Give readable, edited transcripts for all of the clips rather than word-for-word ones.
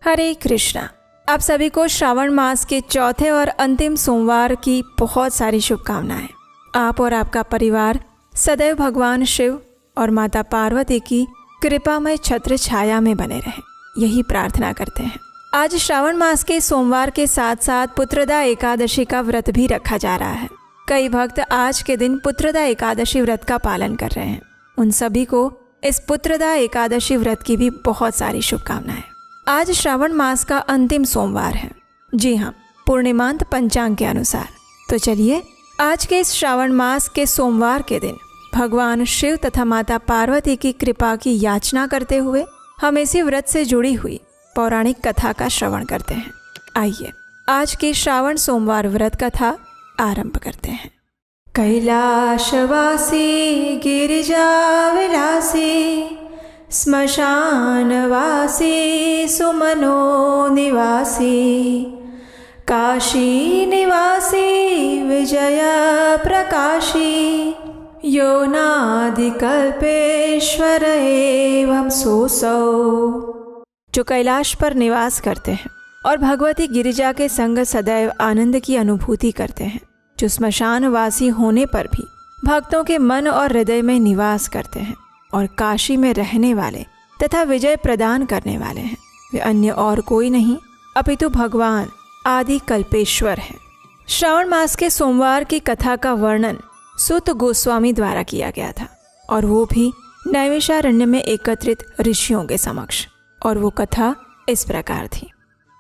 हरे कृष्णा। आप सभी को श्रावण मास के चौथे और अंतिम सोमवार की बहुत सारी शुभकामनाएं। आप और आपका परिवार सदैव भगवान शिव और माता पार्वती की कृपामय छत्र छाया में बने रहें, यही प्रार्थना करते हैं। आज श्रावण मास के सोमवार के साथ साथ पुत्रदा एकादशी का व्रत भी रखा जा रहा है। कई भक्त आज के दिन पुत्रदा एकादशी व्रत का पालन कर रहे हैं। उन सभी को इस पुत्रदा एकादशी व्रत की भी बहुत सारी शुभकामनाएं। आज श्रावण मास का अंतिम सोमवार है। जी हाँ, पूर्णिमांत पंचांग के अनुसार। तो चलिए आज के इस श्रावण मास के सोमवार के दिन भगवान शिव तथा माता पार्वती की कृपा की याचना करते हुए हम इसी व्रत से जुड़ी हुई पौराणिक कथा का श्रवण करते हैं। आइए आज की श्रावण सोमवार व्रत कथा आरंभ करते हैं। कैलाशवासी गिरिजा विलासी श्मशानवासी सुमनो निवासी काशी निवासी विजय प्रकाशी योनादिकल्पेश्वर एवं सोसौ। जो कैलाश पर निवास करते हैं और भगवती गिरिजा के संग सदैव आनंद की अनुभूति करते हैं, जो श्मशानवासी होने पर भी भक्तों के मन और हृदय में निवास करते हैं और काशी में रहने वाले तथा विजय प्रदान करने वाले हैं, वे अन्य और कोई नहीं अपितु भगवान आदि कल्पेश्वर हैं। श्रावण मास के सोमवार की कथा का वर्णन सूत गोस्वामी द्वारा किया गया था और वो भी नैमिषारण्य में एकत्रित ऋषियों के समक्ष। और वो कथा इस प्रकार थी।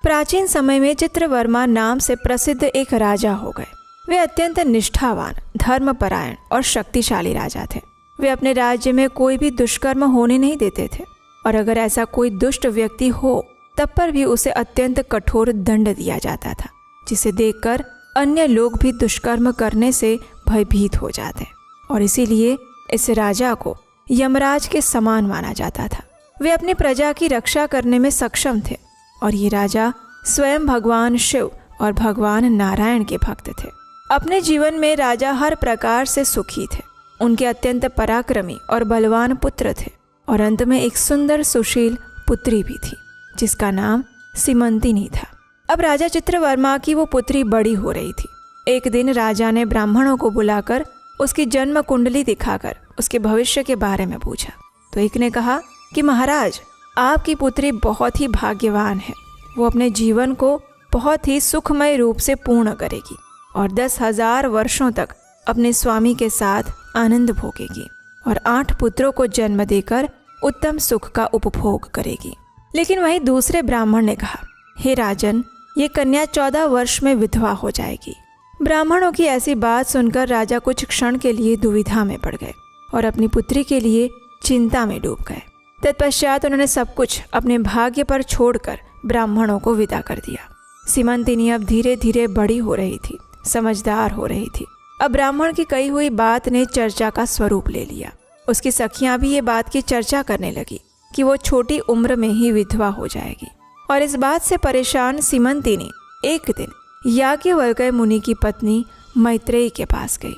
प्राचीन समय में चित्रवर्मा नाम से प्रसिद्ध एक राजा हो गए। वे अत्यंत निष्ठावान, धर्मपरायण और शक्तिशाली राजा थे। वे अपने राज्य में कोई भी दुष्कर्म होने नहीं देते थे और अगर ऐसा कोई दुष्ट व्यक्ति हो तब पर भी उसे अत्यंत कठोर दंड दिया जाता था, जिसे देखकर अन्य लोग भी दुष्कर्म करने से भयभीत हो जाते और इसीलिए इस राजा को यमराज के समान माना जाता था। वे अपनी प्रजा की रक्षा करने में सक्षम थे और ये राजा स्वयं भगवान शिव और भगवान नारायण के भक्त थे। अपने जीवन में राजा हर प्रकार से सुखी थे। उनके अत्यंत पराक्रमी और बलवान पुत्र थे और अंत में एक सुंदर सुशील पुत्री भी थी जिसका नाम सीमंतिनी था। अब राजा चित्रवर्मा की वो पुत्री बड़ी हो रही थी। एक दिन राजा ने ब्राह्मणों को बुलाकर उसकी जन्म कुंडली दिखाकर उसके भविष्य के बारे में पूछा। तो एक ने कहा कि महाराज, आपकी पुत्री बहुत ही भाग्यवान है। वो अपने जीवन को बहुत ही सुखमय रूप से पूर्ण करेगी और 10,000 वर्षों तक अपने स्वामी के साथ आनंद भोगेगी और 8 पुत्रों को जन्म देकर उत्तम सुख का उपभोग करेगी। लेकिन वहीं दूसरे ब्राह्मण ने कहा, हे राजन, ये कन्या 14 वर्ष में विधवा हो जाएगी। ब्राह्मणों की ऐसी बात सुनकर राजा कुछ क्षण के लिए दुविधा में पड़ गए और अपनी पुत्री के लिए चिंता में डूब गए। तत्पश्चात उन्होंने सब कुछ अपने भाग्य पर छोड़कर ब्राह्मणों को विदा कर दिया। सीमंतिनी अब धीरे धीरे बड़ी हो रही थी, समझदार हो रही थी। अब ब्राह्मण की कही हुई बात ने चर्चा का स्वरूप ले लिया। उसकी सखियां भी ये बात की चर्चा करने लगी कि वो छोटी उम्र में ही विधवा हो जाएगी। और इस बात से परेशान सीमंतिनी एक दिन याज्ञवल्क्य मुनि की पत्नी मैत्रेयी के पास गई।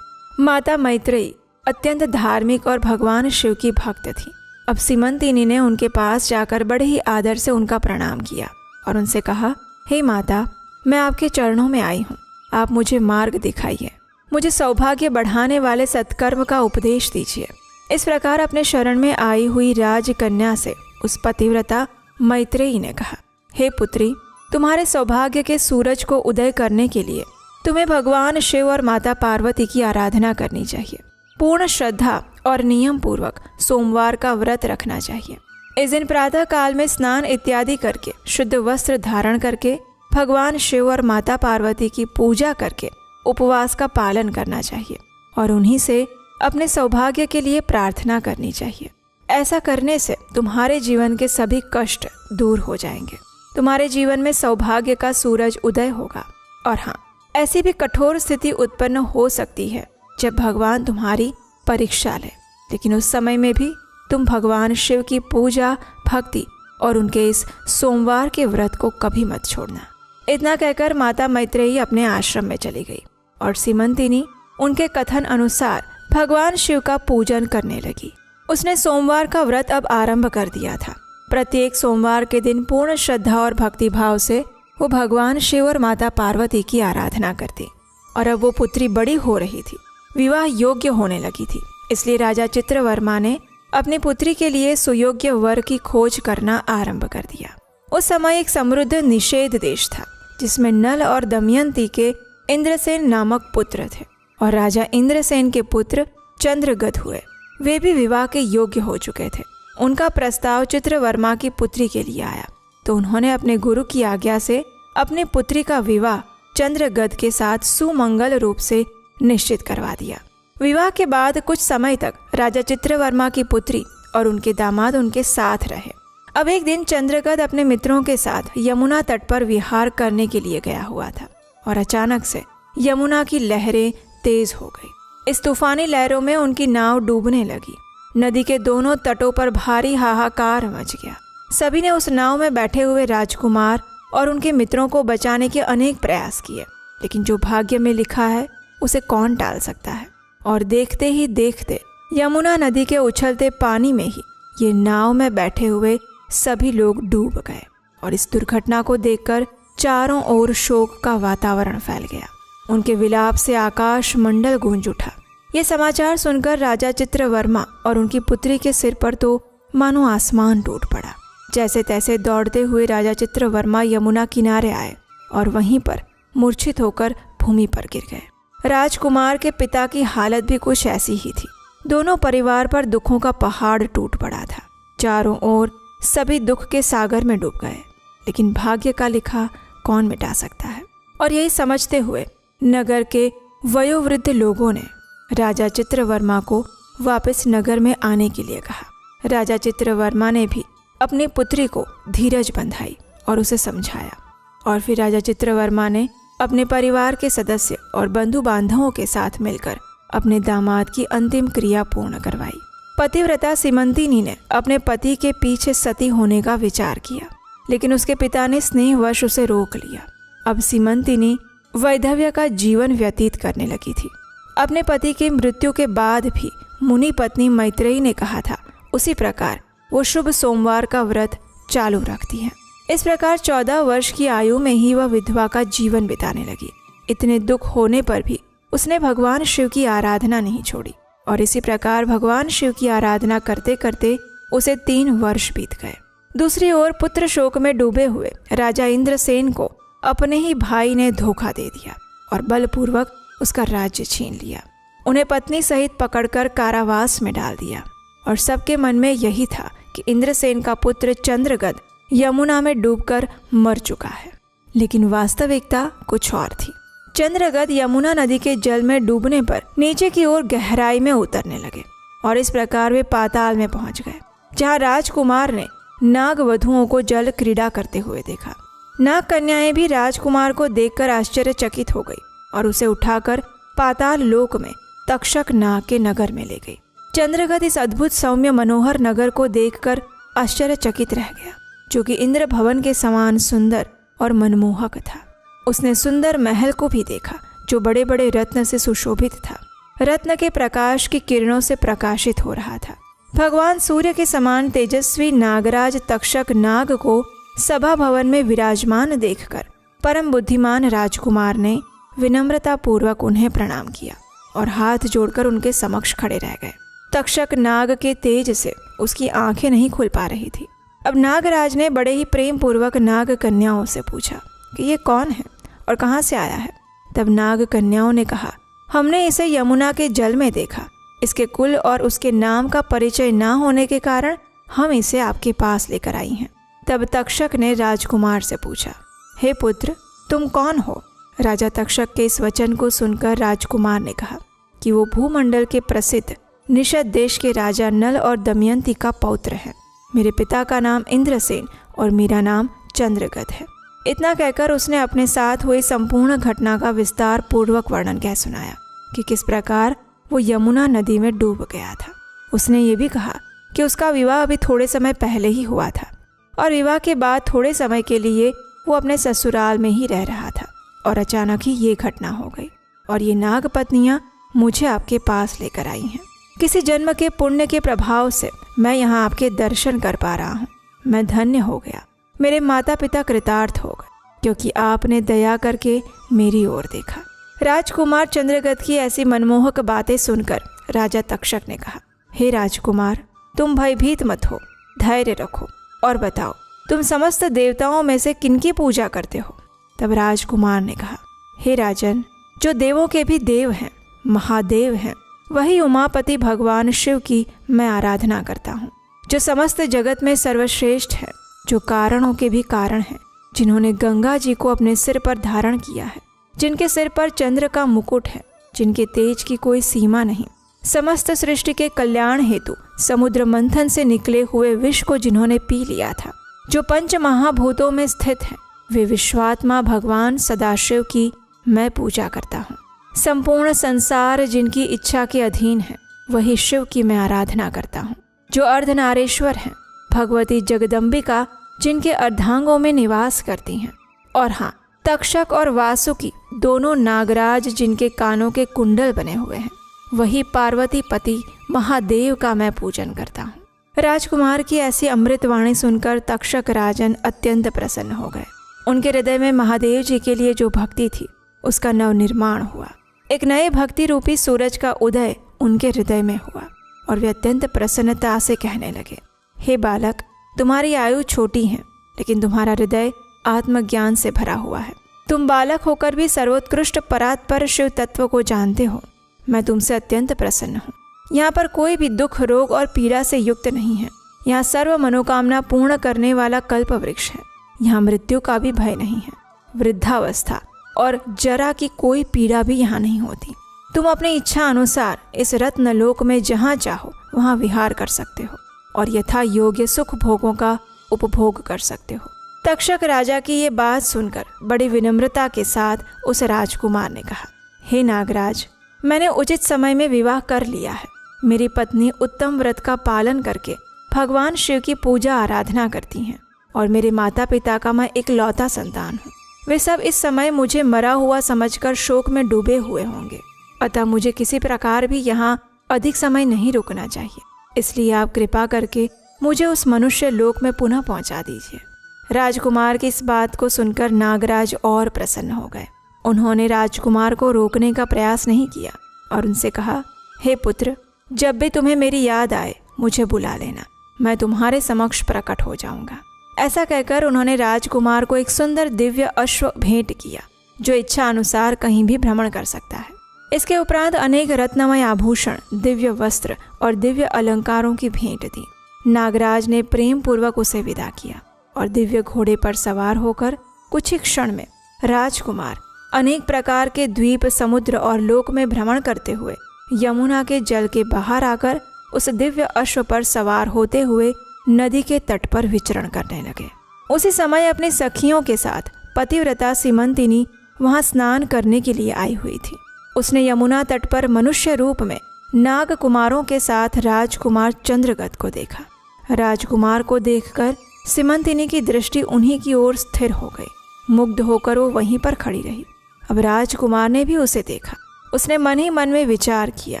माता मैत्रेयी अत्यंत धार्मिक और भगवान शिव की भक्त थी। अब सीमंतिनी ने उनके पास जाकर बड़े ही आदर से उनका प्रणाम किया और उनसे कहा, हे माता, मैं आपके चरणों में आई हूँ। आप मुझे मार्ग दिखाइए, मुझे सौभाग्य बढ़ाने वाले सत्कर्म का उपदेश दीजिए। इस प्रकार अपने शरण में आई हुई राजकन्या से उस पतिव्रता मैत्रेयी ने कहा, हे पुत्री, तुम्हारे सौभाग्य के सूरज को उदय करने के लिए तुम्हें भगवान शिव और माता पार्वती की आराधना करनी चाहिए। पूर्ण श्रद्धा और नियम पूर्वक सोमवार का व्रत रखना चाहिए। इस दिन प्रातः काल में स्नान इत्यादि करके शुद्ध वस्त्र धारण करके भगवान शिव और माता पार्वती की पूजा करके उपवास का पालन करना चाहिए और उन्हीं से अपने सौभाग्य के लिए प्रार्थना करनी चाहिए। ऐसा करने से तुम्हारे जीवन के सभी कष्ट दूर हो जाएंगे। तुम्हारे जीवन में सौभाग्य का सूरज उदय होगा। और हाँ, ऐसी भी कठोर स्थिति उत्पन्न हो सकती है जब भगवान तुम्हारी परीक्षा ले, लेकिन उस समय में भी तुम भगवान शिव की पूजा, भक्ति और उनके इस सोमवार के व्रत को कभी मत छोड़ना। इतना कहकर माता मैत्रेयी अपने आश्रम में चली गई और सीमंतिनी उनके कथन अनुसार भगवान शिव का पूजन करने लगी। उसने सोमवार का व्रत अब आरंभ कर दिया था। प्रत्येक सोमवार के दिन पूर्ण श्रद्धा और भक्तिभाव से वो भगवान शिव और माता पार्वती की आराधना करती। और अब वो पुत्री बड़ी हो रही थी, विवाह योग्य होने लगी थी। इसलिए राजा चित्रवर्मा ने अपनी पुत्री के लिए सुयोग्य वर की खोज करना आरंभ कर दिया। उस समय एक समृद्ध निषेध देश था जिसमें नल और दमयंती के इंद्रसेन नामक पुत्र थे और राजा इंद्रसेन के पुत्र चंद्रगद हुए। वे भी विवाह के योग्य हो चुके थे। उनका प्रस्ताव चित्रवर्मा की पुत्री के लिए आया तो उन्होंने अपने गुरु की आज्ञा से अपनी पुत्री का विवाह चंद्रगद के साथ सुमंगल रूप से निश्चित करवा दिया। विवाह के बाद कुछ समय तक राजा चित्रवर्मा की पुत्री और उनके दामाद उनके साथ रहे। अब एक दिन चंद्रगद अपने मित्रों के साथ यमुना तट पर विहार करने के लिए गया हुआ था और अचानक से यमुना की लहरें तेज हो गई। इस तूफानी लहरों में उनकी नाव डूबने लगी। नदी के दोनों तटों पर भारी हाहाकार मच गया। सभी ने उस नाव में बैठे हुए राजकुमार और उनके मित्रों को बचाने के अनेक प्रयास किए, लेकिन जो भाग्य में लिखा है उसे कौन टाल सकता है। और देखते ही देखते यमुना नदी के उछलते पानी में ही ये नाव में बैठे हुए सभी लोग डूब गए। और इस दुर्घटना को देखकर चारों ओर शोक का वातावरण फैल गया। उनके विलाप से आकाश मंडल गूंज उठा। ये समाचार सुनकर राजा चित्रवर्मा और उनकी पुत्री के सिर पर तो मानो आसमान टूट पड़ा। जैसे तैसे दौड़ते हुए राजा चित्रवर्मा यमुना किनारे आए और वहीं पर मूर्छित होकर भूमि पर गिर गए। राजकुमार के पिता की हालत भी कुछ ऐसी ही थी। दोनों परिवार पर दुखों का पहाड़ टूट पड़ा था। चारों ओर सभी दुख के सागर में डूब गए, लेकिन भाग्य का लिखा कौन मिटा सकता है। और यही समझते हुए नगर के वयोवृद्ध लोगों ने राजा चित्रवर्मा को वापस नगर में आने के लिए कहा। राजा चित्रवर्मा ने भी अपनी पुत्री को धीरज बंधाई और उसे समझाया। और फिर राजा चित्रवर्मा ने अपने परिवार के सदस्य और बंधु बांधवों के साथ मिलकर अपने दामाद की अंतिम क्रिया पूर्ण करवाई। पतिव्रता सीमंतिनी ने अपने पति के पीछे सती होने का विचार किया, लेकिन उसके पिता ने स्नेहवश उसे रोक लिया। अब सीमंतिनी वैधव्य का जीवन व्यतीत करने लगी थी। अपने पति की मृत्यु के बाद भी मुनि पत्नी मैत्रेयी ने कहा था, उसी प्रकार वो शुभ सोमवार का व्रत चालू रखती है। इस प्रकार 14 वर्ष की आयु में ही वह विधवा का जीवन बिताने लगी। इतने दुख होने पर भी उसने भगवान शिव की आराधना नहीं छोड़ी और इसी प्रकार भगवान शिव की आराधना करते करते उसे 3 वर्ष बीत गए। दूसरी ओर पुत्र शोक में डूबे हुए राजा इंद्रसेन को अपने ही भाई ने धोखा दे दिया और बलपूर्वक उसका राज्य छीन लिया। उन्हें पत्नी सहित पकड़कर कारावास में डाल दिया और सबके मन में यही था कि इंद्रसेन का पुत्र चंद्रगद यमुना में डूबकर मर चुका है। लेकिन वास्तविकता कुछ और थी। चंद्रगद यमुना नदी के जल में डूबने पर नीचे की ओर गहराई में उतरने लगे और इस प्रकार वे पाताल में पहुंच गए, जहां राजकुमार ने नाग वधुओं को जल क्रीड़ा करते हुए देखा। नाग कन्याएं भी राजकुमार को देखकर आश्चर्यचकित हो गई और उसे उठाकर पाताल लोक में तक्षक नाग के नगर में ले गई। चंद्रगद इस अद्भुत सौम्य मनोहर नगर को देखकर आश्चर्यचकित रह गया, जो कि इंद्र भवन के समान सुंदर और मनमोहक था। उसने सुंदर महल को भी देखा, जो बड़े बड़े रत्न से सुशोभित था। रत्न के प्रकाश की किरणों से प्रकाशित हो रहा था। भगवान सूर्य के समान तेजस्वी नागराज तक्षक नाग को सभा भवन में विराजमान देखकर परम बुद्धिमान राजकुमार ने विनम्रता पूर्वक उन्हें प्रणाम किया और हाथ जोड़कर उनके समक्ष खड़े रह गए। तक्षक नाग के तेज से उसकी आंखें नहीं खुल पा रही थी। अब नागराज ने बड़े ही प्रेम पूर्वक नाग कन्याओं से पूछा कि ये कौन है और कहाँ से आया है। तब नाग कन्याओं ने कहा, हमने इसे यमुना के जल में देखा। इसके कुल और उसके नाम का परिचय ना होने के कारण हम इसे आपके पास लेकर आई हैं। तब तक्षक ने राजकुमार से पूछा, हे पुत्र, तुम कौन हो? राजा तक्षक के इस वचन को सुनकर राजकुमार ने कहा कि वो भूमंडल के प्रसिद्ध निषद देश के राजा नल और दमयंती का पौत्र है। मेरे पिता का नाम इंद्रसेन और मेरा नाम चंद्रगद है। इतना कहकर उसने अपने साथ हुई संपूर्ण घटना का विस्तार पूर्वक वर्णन कह सुनाया कि किस प्रकार वो यमुना नदी में डूब गया था। उसने ये भी कहा कि उसका विवाह अभी थोड़े समय पहले ही हुआ था और विवाह के बाद थोड़े समय के लिए वो अपने ससुराल में ही रह रहा था और अचानक ही ये घटना हो गई और ये नाग पत्नियां मुझे आपके पास लेकर आई हैं। किसी जन्म के पुण्य के प्रभाव से मैं यहाँ आपके दर्शन कर पा रहा हूँ। मैं धन्य हो गया, मेरे माता पिता कृतार्थ हो गए, क्योंकि आपने दया करके मेरी ओर देखा। राजकुमार चंद्रगत की ऐसी मनमोहक बातें सुनकर राजा तक्षक ने कहा, हे राजकुमार, तुम भयभीत मत हो, धैर्य रखो और बताओ तुम समस्त देवताओं में से किनकी पूजा करते हो। तब राजकुमार ने कहा, हे राजन, जो देवों के भी देव हैं, महादेव हैं, वही उमापति भगवान शिव की मैं आराधना करता हूँ, जो समस्त जगत में सर्वश्रेष्ठ है, जो कारणों के भी कारण हैं, जिन्होंने गंगा जी को अपने सिर पर धारण किया है, जिनके सिर पर चंद्र का मुकुट है, जिनके तेज की कोई सीमा नहीं, समस्त सृष्टि के कल्याण हेतु समुद्र मंथन से निकले हुए विष को जिन्होंने पी लिया था, जो पंच महाभूतों में स्थित हैं, वे विश्वात्मा भगवान सदाशिव की मैं पूजा करता हूँ। संपूर्ण संसार जिनकी इच्छा के अधीन है, वही शिव की मैं आराधना करता हूँ, जो अर्धनारेश्वर हैं, भगवती जगदम्बिका जिनके अर्धांगों में निवास करती हैं, और हाँ, तक्षक और वासुकी दोनों नागराज जिनके कानों के कुंडल बने हुए हैं, वही पार्वती पति महादेव का मैं पूजन करता हूँ। राजकुमार की ऐसी अमृतवाणी सुनकर तक्षक राजन अत्यंत प्रसन्न हो गए। उनके हृदय में महादेव जी के लिए जो भक्ति थी उसका नवनिर्माण हुआ। एक नए भक्ति रूपी सूरज का उदय उनके हृदय में हुआ और वे अत्यंत प्रसन्नता से कहने लगे, हे बालक, तुम्हारी आयु छोटी है, लेकिन तुम्हारा हृदय आत्मज्ञान से भरा हुआ है। तुम बालक होकर भी सर्वोत्कृष्ट परात्पर शिव तत्व को जानते हो। मैं तुमसे अत्यंत प्रसन्न हूँ। यहाँ पर कोई भी दुख, रोग और पीड़ा से युक्त नहीं है। यहाँ सर्व मनोकामना पूर्ण करने वाला कल्प वृक्ष है। यहाँ मृत्यु का भी भय नहीं है। वृद्धावस्था और जरा की कोई पीड़ा भी यहाँ नहीं होती। तुम अपनी इच्छा अनुसार इस रत्नलोक में जहाँ चाहो वहाँ विहार कर सकते हो और यथा योग्य सुख भोगों का उपभोग कर सकते हो। तक्षक राजा की ये बात सुनकर बड़ी विनम्रता के साथ उस राजकुमार ने कहा, हे नागराज, मैंने उचित समय में विवाह कर लिया है। मेरी पत्नी उत्तम व्रत का पालन करके भगवान शिव की पूजा आराधना करती हैं और मेरे माता पिता का मैं इकलौता संतान हूँ। वे सब इस समय मुझे मरा हुआ समझकर शोक में डूबे हुए होंगे, अतः मुझे किसी प्रकार भी यहाँ अधिक समय नहीं रुकना चाहिए। इसलिए आप कृपा करके मुझे उस मनुष्य लोक में पुनः पहुँचा दीजिए। राजकुमार की इस बात को सुनकर नागराज और प्रसन्न हो गए। उन्होंने राजकुमार को रोकने का प्रयास नहीं किया और उनसे कहा, हे पुत्र, जब भी तुम्हें मेरी याद आए मुझे बुला लेना, मैं तुम्हारे समक्ष प्रकट हो जाऊंगा। ऐसा कहकर उन्होंने राजकुमार को एक सुंदर दिव्य अश्व भेंट किया, जो इच्छा अनुसार कहीं भी भ्रमण कर सकता है। इसके उपरांत अनेक रत्नमय आभूषण, दिव्य वस्त्र और दिव्य अलंकारों की भेंट दी। नागराज ने प्रेम पूर्वक उसे विदा किया और दिव्य घोड़े पर सवार होकर कुछ ही क्षण में राजकुमार अनेक प्रकार के द्वीप, समुद्र और लोक में भ्रमण करते हुए यमुना के जल के बाहर आकर उस दिव्य अश्व पर सवार होते हुए नदी के तट पर विचरण करने लगे। उसी समय अपनी सखियों के साथ पतिव्रता सीमंतिनी वहां स्नान करने के लिए आई हुई थी। उसने यमुना तट पर मनुष्य रूप में नाग कुमारों के साथ राजकुमार चंद्रगत को देखा। राजकुमार को देखकर सीमंतिनी की दृष्टि उन्हीं की ओर स्थिर हो गई। मुग्ध होकर वो वहीं पर खड़ी रही। अब राजकुमार ने भी उसे देखा। उसने मन ही मन में विचार किया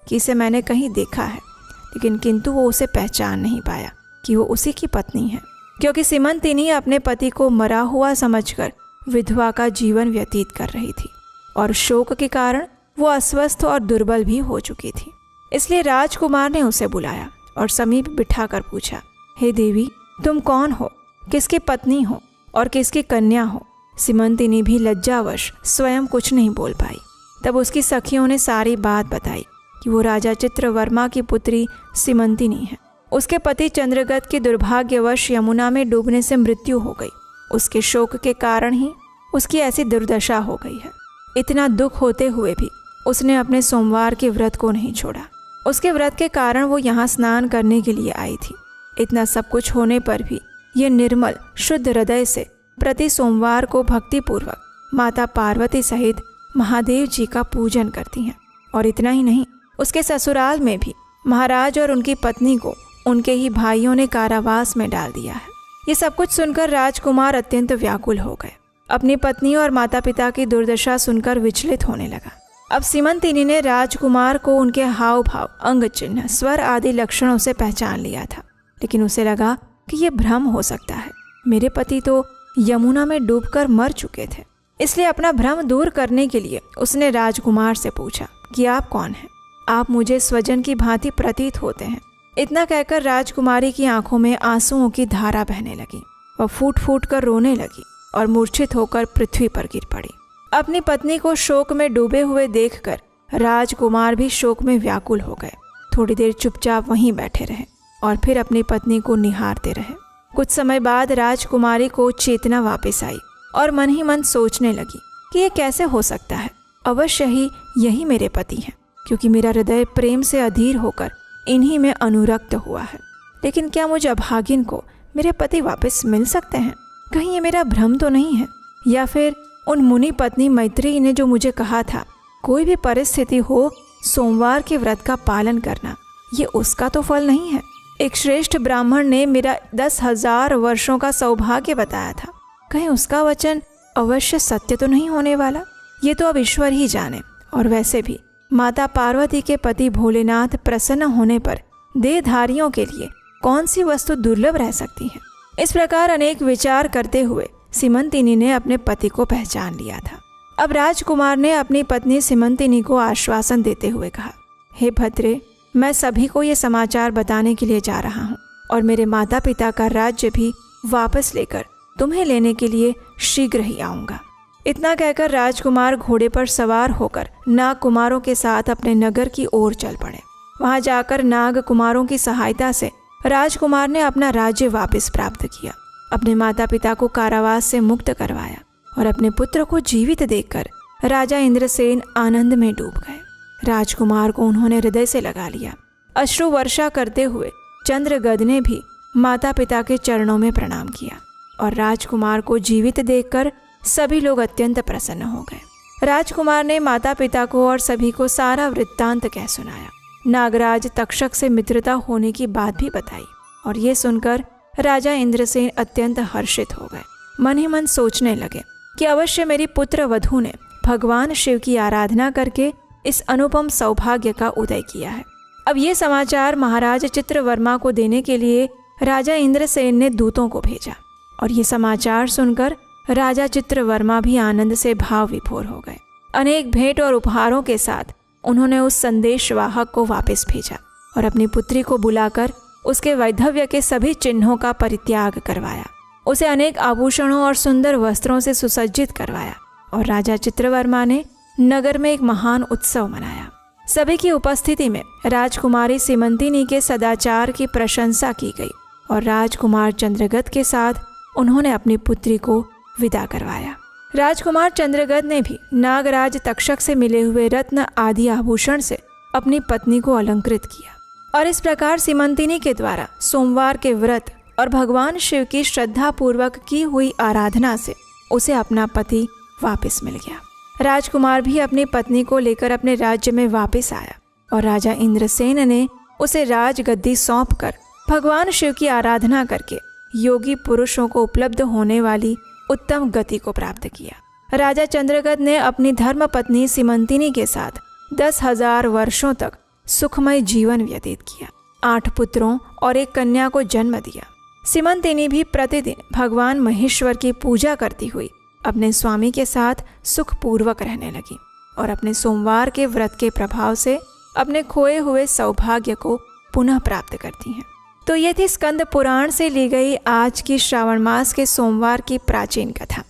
कि इसे मैंने कहीं देखा है, लेकिन किंतु वो उसे पहचान नहीं पाया कि वो उसी की पत्नी है, क्योंकि सीमंतिनी अपने पति को मरा हुआ समझकर विधवा का जीवन व्यतीत कर रही थी और शोक के कारण वो अस्वस्थ और दुर्बल भी हो चुकी थी। इसलिए राजकुमार ने उसे बुलाया और समीप बिठाकर पूछा, हे देवी, तुम कौन हो, किसकी पत्नी हो और किसकी कन्या हो? सीमंतिनी भी लज्जावश स्वयं कुछ नहीं बोल पाई। तब उसकी सखियों ने सारी बात बताई कि वो राजा चित्रवर्मा की पुत्री सीमंतिनी है। उसके पति चंद्रगत के दुर्भाग्यवश यमुना में डूबने से मृत्यु हो गई। उसके शोक के कारण ही उसकी ऐसी दुर्दशा हो गई है। इतना दुख होते हुए भी उसने अपने सोमवार के व्रत को नहीं छोड़ा। उसके व्रत के कारण वो यहाँ स्नान करने के लिए आई थी। इतना सब कुछ होने पर भी ये निर्मल शुद्ध हृदय से प्रति सोमवार को भक्तिपूर्वक माता पार्वती सहित महादेव जी का पूजन करती हैं। और इतना ही नहीं, उसके ससुराल में भी महाराज और उनकी पत्नी को उनके ही भाइयों ने कारावास में डाल दिया है। ये सब कुछ सुनकर राजकुमार अत्यंत व्याकुल हो गए। अपनी पत्नी और माता पिता की दुर्दशा सुनकर विचलित होने लगा। अब सीमंतिनी ने राजकुमार को उनके हाव भाव, अंग चिन्ह, स्वर आदि लक्षणों से पहचान लिया था, लेकिन उसे लगा कि ये भ्रम हो सकता है। मेरे पति तो यमुना में डूबकर मर चुके थे। इसलिए अपना भ्रम दूर करने के लिए उसने राजकुमार से पूछा कि आप कौन हैं? आप मुझे स्वजन की भांति प्रतीत होते हैं। इतना कहकर राजकुमारी की आंखों में आंसुओं की धारा बहने लगी। वह फूट फूट कर रोने लगी और मूर्छित होकर पृथ्वी पर गिर पड़ी। अपनी पत्नी को शोक में डूबे हुए देखकर राजकुमार भी शोक में व्याकुल हो गए। थोड़ी देर चुपचाप वहीं बैठे रहे और फिर अपनी पत्नी को निहारते रहे। कुछ समय बाद राजकुमारी को चेतना वापस आई और मन ही मन सोचने लगी कि ये कैसे हो सकता है। अवश्य ही यही मेरे पति हैं, क्योंकि मेरा हृदय प्रेम से अधीर होकर इन्हीं में अनुरक्त हुआ है। लेकिन क्या मुझ अभागिन को मेरे पति वापस मिल सकते हैं? कहीं ये मेरा भ्रम तो नहीं है? या फिर उन मुनि पत्नी मैत्रेयी ने जो मुझे कहा था, कोई भी परिस्थिति हो सोमवार के व्रत का पालन करना, ये उसका तो फल नहीं है? एक श्रेष्ठ ब्राह्मण ने मेरा 10,000 वर्षों का सौभाग्य बताया था, कहीं उसका वचन अवश्य सत्य तो नहीं होने वाला? ये तो अब ईश्वर ही जाने। और वैसे भी माता पार्वती के पति भोलेनाथ प्रसन्न होने पर देहधारियों के लिए कौन सी वस्तु दुर्लभ रह सकती है? इस प्रकार अनेक विचार करते हुए सीमंतिनी ने अपने पति को पहचान लिया था। अब राजकुमार ने अपनी पत्नी सीमंतिनी को आश्वासन देते हुए कहा, हे भद्रे, मैं सभी को ये समाचार बताने के लिए जा रहा हूँ और मेरे माता पिता का राज्य भी वापस लेकर तुम्हें लेने के लिए शीघ्र ही आऊँगा। इतना कहकर राजकुमार घोड़े पर सवार होकर नाग कुमारों के साथ अपने नगर की ओर चल पड़े। वहां जाकर नाग कुमारों की सहायता से राजकुमार ने अपना राज्य वापस प्राप्त किया, अपने माता पिता को कारावास से मुक्त करवाया और अपने पुत्र को जीवित देखकर राजा इंद्रसेन आनंद में डूब गए। राजकुमार को उन्होंने हृदय से लगा लिया। अश्रु वर्षा करते हुए चंद्रगद ने भी माता पिता के चरणों में प्रणाम किया और राजकुमार को जीवित देखकर सभी लोग अत्यंत प्रसन्न हो गए। राजकुमार ने माता पिता को और सभी को सारा वृत्तांत कह सुनाया। नागराज तक्षक से मित्रता होने की बात भी बताई और ये सुनकर राजा इंद्रसेन अत्यंत हर्षित हो गए। मन ही मन सोचने लगे कि अवश्य मेरी पुत्र वधू ने भगवान शिव की आराधना करके इस अनुपम सौभाग्य का उदय किया है। अब ये समाचार महाराज चित्रवर्मा को देने के लिए राजा इंद्रसेन ने दूतों को भेजा और ये समाचार सुनकर राजा चित्रवर्मा भी आनंद से भाव विभोर हो गए। अनेक भेंट और उपहारों के साथ उन्होंने उस संदेशवाहक को वापस भेजा और अपनी पुत्री को बुलाकर उसके वैधव्य के सभी चिन्हों का परित्याग करवाया। उसे अनेक आभूषणों और सुंदर वस्त्रों से सुसज्जित करवाया और राजा चित्रवर्मा ने नगर में एक महान उत्सव मनाया। सभी की उपस्थिति में राजकुमारी सीमंतिनी के सदाचार की प्रशंसा की गई और राजकुमार चंद्रगद के साथ उन्होंने अपनी पुत्री को विदा करवाया। राजकुमार चंद्रगद ने भी नागराज तक्षक से मिले हुए रत्न आदि आभूषण से अपनी पत्नी को अलंकृत किया और इस प्रकार सीमंतिनी के द्वारा सोमवार के व्रत और भगवान शिव की श्रद्धा पूर्वक की हुई आराधना से उसे अपना पति वापस मिल गया। राजकुमार भी अपनी पत्नी को लेकर अपने राज्य में वापस आया और राजा इंद्रसेन ने उसे राजगद्दी सौंपकर भगवान शिव की आराधना करके योगी पुरुषों को उपलब्ध होने वाली उत्तम गति को प्राप्त किया। राजा चंद्रगद ने अपनी धर्म पत्नी सीमंतिनी के साथ 10,000 वर्षों तक सुखमय जीवन व्यतीत किया। 8 पुत्रों और एक कन्या को जन्म दिया। सीमंतिनी भी प्रतिदिन भगवान महेश्वर की पूजा करती हुई अपने स्वामी के साथ सुखपूर्वक रहने लगी और अपने सोमवार के व्रत के प्रभाव से अपने खोए हुए सौभाग्य को पुनः प्राप्त करती हैं। तो ये थी स्कंद पुराण से ली गई आज की श्रावण मास के सोमवार की प्राचीन कथा।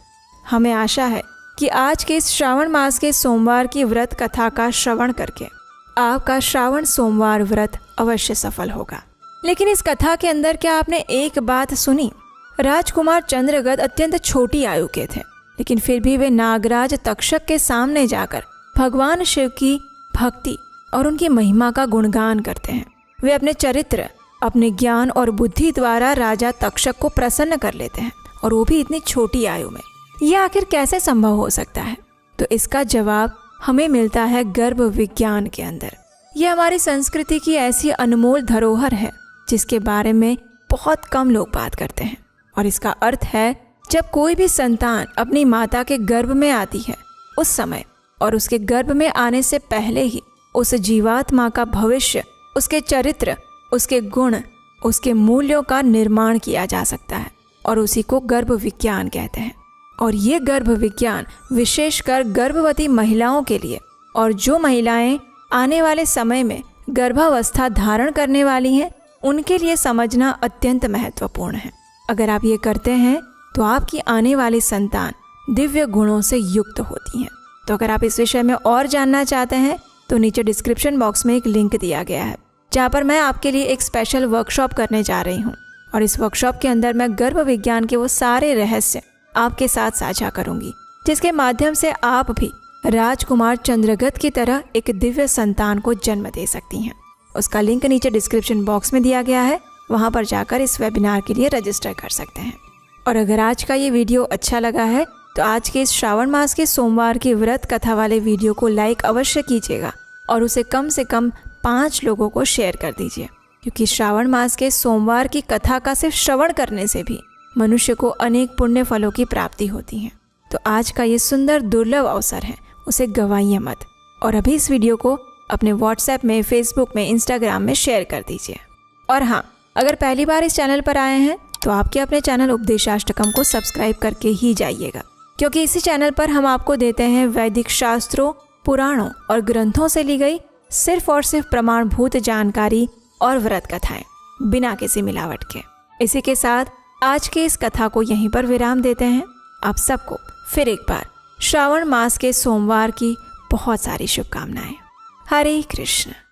हमें आशा है कि आज के इस श्रावण मास के सोमवार की व्रत कथा का श्रवण करके आपका श्रावण सोमवार व्रत अवश्य सफल होगा। लेकिन इस कथा के अंदर क्या आपने एक बात सुनी? राजकुमार चंद्रगद अत्यंत छोटी आयु के थे, लेकिन फिर भी वे नागराज तक्षक के सामने जाकर भगवान शिव की भक्ति और उनकी महिमा का गुणगान करते हैं। वे अपने चरित्र, अपने ज्ञान और बुद्धि द्वारा राजा तक्षक को प्रसन्न कर लेते हैं और वो भी इतनी छोटी आयु में। यह आखिर कैसे संभव हो सकता है? तो इसका जवाब हमें मिलता है गर्भ विज्ञान के अंदर। यह हमारी संस्कृति की ऐसी अनमोल धरोहर है जिसके बारे में बहुत कम लोग बात करते हैं। और इसका अर्थ है, जब कोई भी संतान अपनी माता के गर्भ में आती है, उस समय और उसके गर्भ में आने से पहले ही उस जीवात्मा का भविष्य, उसके चरित्र, उसके गुण, उसके मूल्यों का निर्माण किया जा सकता है और उसी को गर्भ विज्ञान कहते हैं। और ये गर्भ विज्ञान विशेषकर गर्भवती महिलाओं के लिए और जो महिलाएं आने वाले समय में गर्भावस्था धारण करने वाली हैं उनके लिए समझना अत्यंत महत्वपूर्ण है। अगर आप ये करते हैं तो आपकी आने वाली संतान दिव्य गुणों से युक्त होती हैं। तो अगर आप इस विषय में और जानना चाहते हैं तो नीचे डिस्क्रिप्शन बॉक्स में एक लिंक दिया गया है जहाँ पर मैं आपके लिए एक स्पेशल वर्कशॉप करने जा रही हूँ और इस वर्कशॉप के अंदर मैं गर्भ विज्ञान के वो सारे रहस्य आपके साथ साझा करूंगी जिसके माध्यम से आप भी राजकुमार चंद्रगत की तरह एक दिव्य संतान को जन्म दे सकती हैं। उसका लिंक नीचे डिस्क्रिप्शन बॉक्स में दिया गया है, वहां पर जाकर इस वेबिनार के लिए रजिस्टर कर सकते हैं। और अगर आज का ये वीडियो अच्छा लगा है तो आज के इस श्रावण मास के सोमवार की व्रत कथा वाले वीडियो को लाइक अवश्य कीजिएगा और उसे कम से कम 5 लोगों को शेयर कर दीजिए, क्योंकि श्रावण मास के सोमवार की कथा का सिर्फ श्रवण करने से भी मनुष्य को अनेक पुण्य फलों की प्राप्ति होती है। तो आज का ये सुंदर दुर्लभ अवसर है, उसे गंवाइए मत और अभी इस वीडियो को अपने व्हाट्सएप में, फेसबुक में, इंस्टाग्राम में शेयर कर दीजिए। और हाँ, अगर पहली बार इस चैनल पर आए हैं तो आपके अपने चैनल उपदेशाष्टकम को सब्सक्राइब करके ही जाइएगा, क्योंकि इसी चैनल पर हम आपको देते हैं वैदिक शास्त्रों, पुराणों और ग्रंथों से ली गई सिर्फ और सिर्फ प्रमाणभूत जानकारी और व्रत कथाएं बिना किसी मिलावट के। इसी के साथ आज के इस कथा को यहीं पर विराम देते हैं। आप सबको फिर एक बार श्रावण मास के सोमवार की बहुत सारी शुभकामनाएं। हरे कृष्ण।